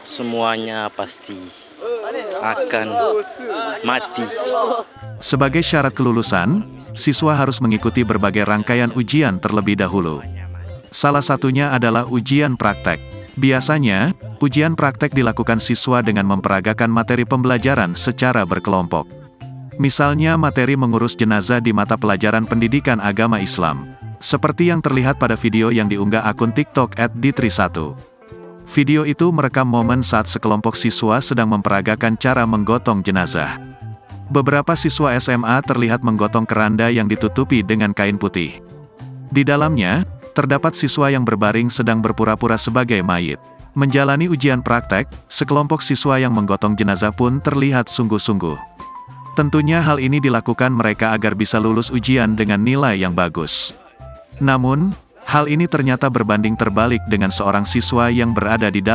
semuanya pasti akan mati. Sebagai syarat kelulusan, siswa harus mengikuti berbagai rangkaian ujian terlebih dahulu. Salah satunya adalah ujian praktek. Biasanya, ujian praktek dilakukan siswa dengan memperagakan materi pembelajaran secara berkelompok. Misalnya materi mengurus jenazah di mata pelajaran pendidikan agama Islam. Seperti yang terlihat pada video yang diunggah akun TikTok @ditri1. Video itu merekam momen saat sekelompok siswa sedang memperagakan cara menggotong jenazah. Beberapa siswa SMA terlihat menggotong keranda yang ditutupi dengan kain putih. Di dalamnya, terdapat siswa yang berbaring sedang berpura-pura sebagai mayit. Menjalani ujian praktek, sekelompok siswa yang menggotong jenazah pun terlihat sungguh-sungguh. Tentunya hal ini dilakukan mereka agar bisa lulus ujian dengan nilai yang bagus. Namun, hal ini ternyata berbanding terbalik dengan seorang siswa yang berada di dalam